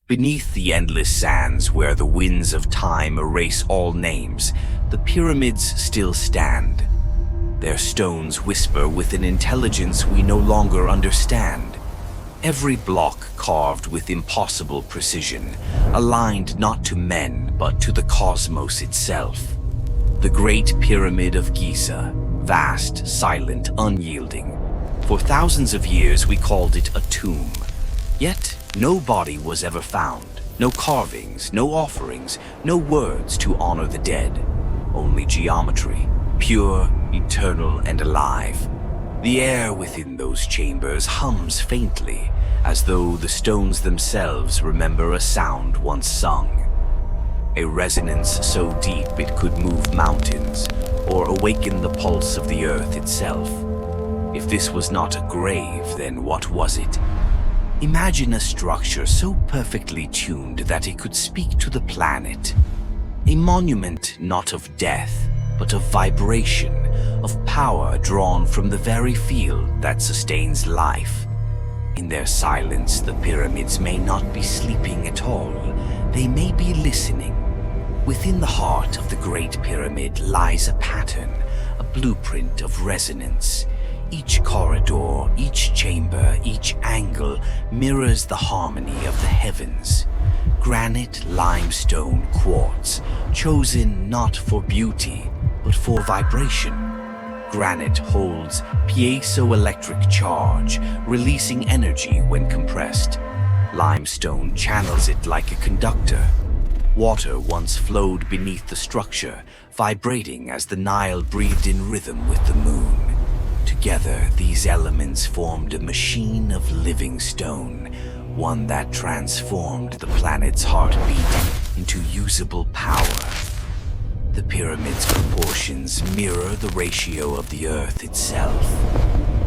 Beneath the endless sands where the winds of time erase all names, the pyramids still stand. Their stones whisper with an intelligence we no longer understand. Every block carved with impossible precision, aligned not to men but to the cosmos itself. The Great Pyramid of Giza, vast, silent, unyielding. For thousands of years we called it a tomb. Yet no body was ever found, no carvings, no offerings, no words to honor the dead. Only geometry, pure, eternal, and alive. The air within those chambers hums faintly, as though the stones themselves remember a sound once sung. A resonance so deep it could move mountains, or awaken the pulse of the earth itself. If this was not a grave, then what was it? Imagine a structure so perfectly tuned that it could speak to the planet. A monument not of death, but of vibration, of power drawn from the very field that sustains life. In their silence, the pyramids may not be sleeping at all. They may be listening. Within the heart of the Great Pyramid lies a pattern, a blueprint of resonance. Each corridor, each chamber, each angle mirrors the harmony of the heavens. Granite, limestone, quartz, chosen not for beauty, but for vibration. Granite holds piezoelectric charge, releasing energy when compressed. Limestone channels it like a conductor. Water once flowed beneath the structure, vibrating as the Nile breathed in rhythm with the moon. Together, these elements formed a machine of living stone, one that transformed the planet's heartbeat into usable power. The pyramid's proportions mirror the ratio of the Earth itself.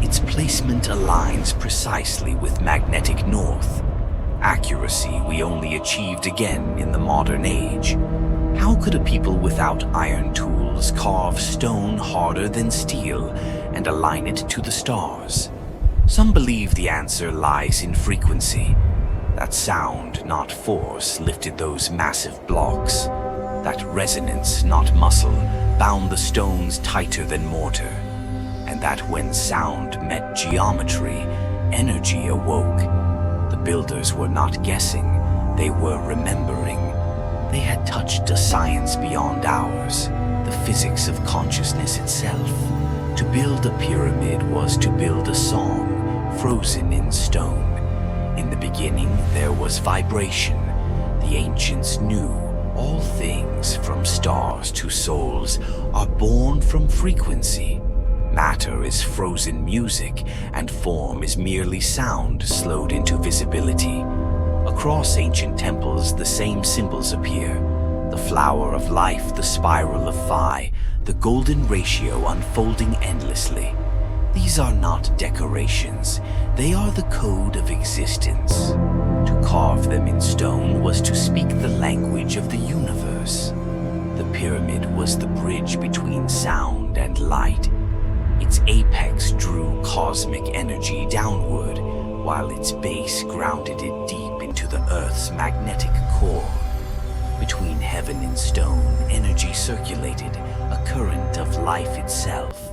Its placement aligns precisely with magnetic north, accuracy we only achieved again in the modern age. How could a people without iron tools carve stone harder than steel and align it to the stars? Some believe the answer lies in frequency. That sound, not force, lifted those massive blocks. That resonance, not muscle, bound the stones tighter than mortar. And that when sound met geometry, energy awoke. The builders were not guessing, they were remembering. They had touched a science beyond ours, the physics of consciousness itself. To build a pyramid was to build a song, frozen in stone. In the beginning, there was vibration. The ancients knew all things, from stars to souls, are born from frequency. Matter is frozen music, and form is merely sound slowed into visibility. Across ancient temples, the same symbols appear. The flower of life, the spiral of Phi, the golden ratio unfolding endlessly. These are not decorations, they are the code of existence. To carve them in stone was to speak the language of the universe. The pyramid was the bridge between sound and light. Its apex drew cosmic energy downward, while its base grounded it deep into the Earth's magnetic core. Between heaven and stone, energy circulated, a current of life itself.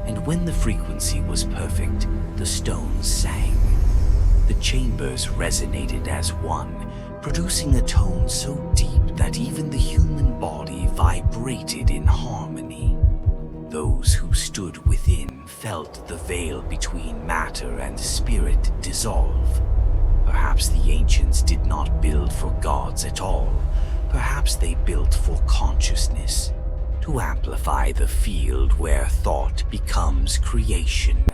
And when the frequency was perfect, the stones sang. The chambers resonated as one, producing a tone so deep that even the human body vibrated in harmony. Those who stood within felt the veil between matter and spirit dissolve. Perhaps the ancients did not build for gods at all. Perhaps they built for consciousness, to amplify the field where thought becomes creation.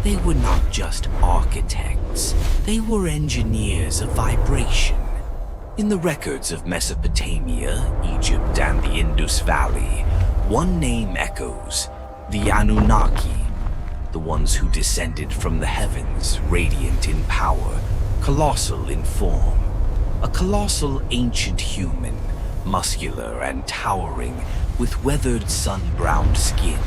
They were not just architects, they were engineers of vibration. In the records of Mesopotamia, Egypt, and the Indus Valley, one name echoes: the Anunnaki, the ones who descended from the heavens, radiant in power, colossal in form. A colossal ancient human, muscular and towering, with weathered sun-browned skin.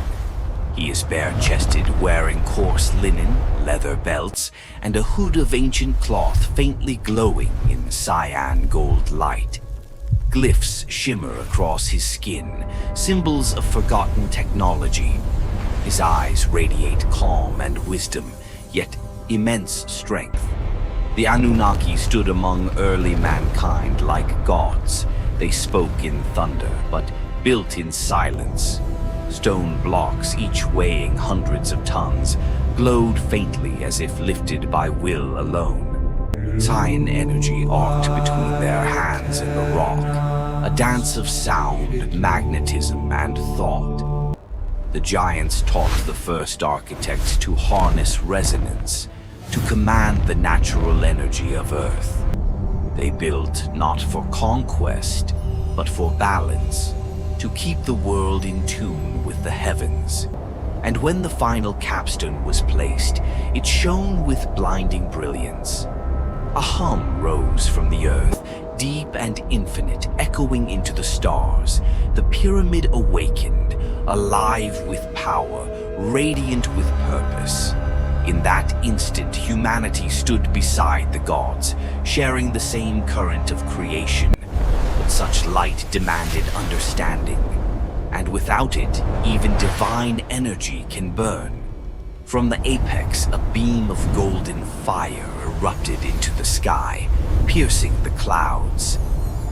He is bare-chested, wearing coarse linen, leather belts, and a hood of ancient cloth faintly glowing in cyan gold light. Glyphs shimmer across his skin, symbols of forgotten technology. His eyes radiate calm and wisdom, yet immense strength. The Anunnaki stood among early mankind like gods. They spoke in thunder, but built in silence. Stone blocks, each weighing hundreds of tons, glowed faintly as if lifted by will alone. Cyan energy arced between their hands and the rock, a dance of sound, magnetism, and thought. The giants taught the first architects to harness resonance, to command the natural energy of Earth. They built not for conquest, but for balance, to keep the world in tune with the heavens. And when the final capstone was placed, it shone with blinding brilliance. A hum rose from the earth, deep and infinite, echoing into the stars. The pyramid awakened, alive with power, radiant with purpose. In that instant, humanity stood beside the gods, sharing the same current of creation. But such light demanded understanding, and without it, even divine energy can burn. From the apex, a beam of golden fire erupted into the sky, piercing the clouds.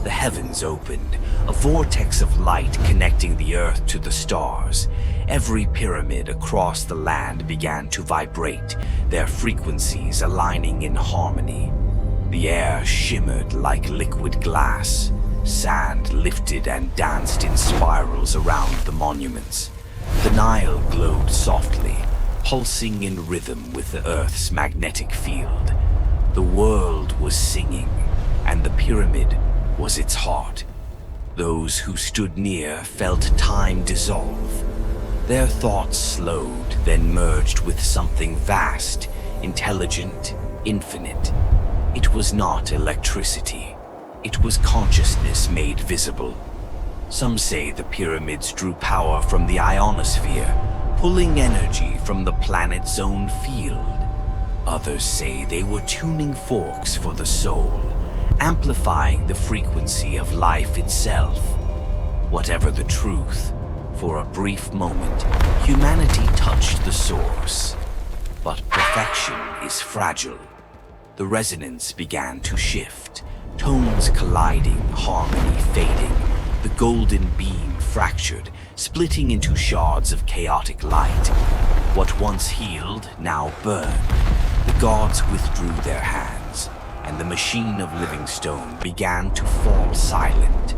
The heavens opened, a vortex of light connecting the earth to the stars. Every pyramid across the land began to vibrate, their frequencies aligning in harmony. The air shimmered like liquid glass. Sand lifted and danced in spirals around the monuments. The Nile glowed softly, pulsing in rhythm with the Earth's magnetic field. The world was singing, and the pyramid was its heart. Those who stood near felt time dissolve. Their thoughts slowed, then merged with something vast, intelligent, infinite. It was not electricity. It was consciousness made visible. Some say the pyramids drew power from the ionosphere, pulling energy from the planet's own field. Others say they were tuning forks for the soul, amplifying the frequency of life itself. Whatever the truth, for a brief moment, humanity touched the source. But perfection is fragile. The resonance began to shift, tones colliding, harmony fading. The golden beam fractured, splitting into shards of chaotic light. What once healed now burned. The gods withdrew their hands, and the machine of living stone began to fall silent.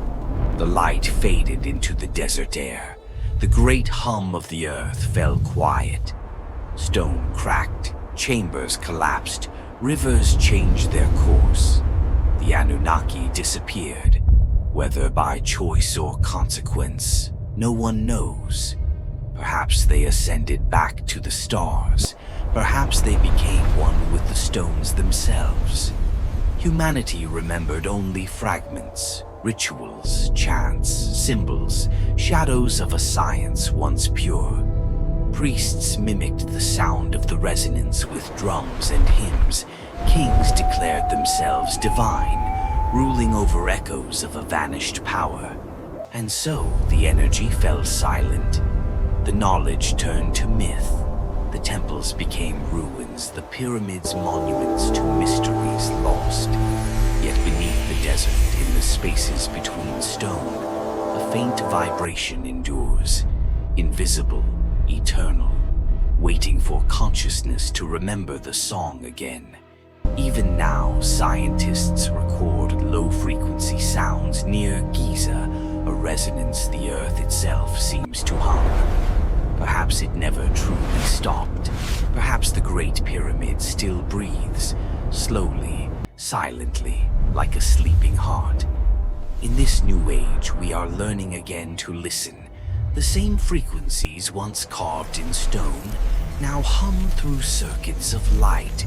The light faded into the desert air. The great hum of the earth fell quiet. Stone cracked, chambers collapsed, rivers changed their course. The Anunnaki disappeared, whether by choice or consequence, no one knows. Perhaps they ascended back to the stars. Perhaps they became one with the stones themselves. Humanity remembered only fragments, rituals, chants, symbols, shadows of a science once pure. Priests mimicked the sound of the resonance with drums and hymns. Kings declared themselves divine, ruling over echoes of a vanished power. And so the energy fell silent. The knowledge turned to myth. The temples became ruins, the pyramids monuments to mysteries lost. Yet beneath the desert, in the spaces between stone, a faint vibration endures, invisible, eternal, waiting for consciousness to remember the song again. Even now, scientists record low-frequency sounds near Giza, a resonance the earth itself seems to hum. Perhaps it never truly stopped. Perhaps the Great Pyramid still breathes, slowly, silently, like a sleeping heart. In this new age, we are learning again to listen. The same frequencies once carved in stone now hum through circuits of light.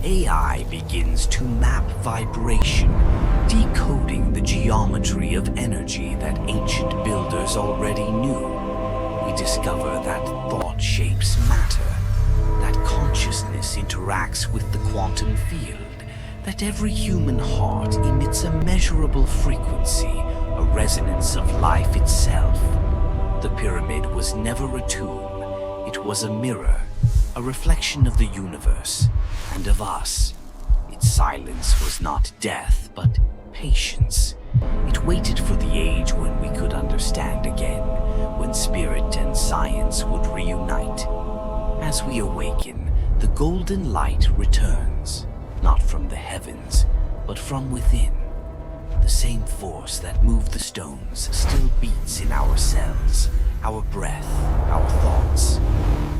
AI begins to map vibration, decoding the geometry of energy that ancient builders already knew. We we discover that thought shapes matter, that consciousness interacts with the quantum field, that every human heart emits a measurable frequency, a resonance of life itself. The pyramid was never a tomb. It was a mirror, a reflection of the universe and of us. Its silence was not death, but patience. It waited for the age when we could understand again, when spirit and science would reunite. As we awaken, the golden light returns, not from the heavens, but from within. The same force that moved the stones still beats in our cells, our breath, our thoughts.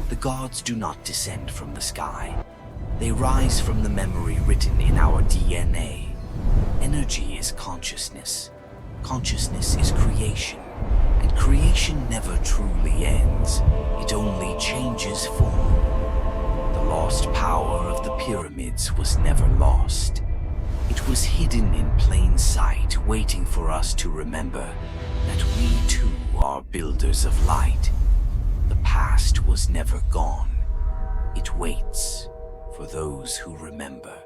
The gods do not descend from the sky. They rise from the memory written in our DNA. Energy is consciousness. Consciousness is creation. And creation never truly ends. It only changes form. The lost power of the pyramids was never lost. It was hidden in plain sight, waiting for us to remember that we too are builders of light. The past was never gone. It waits for those who remember.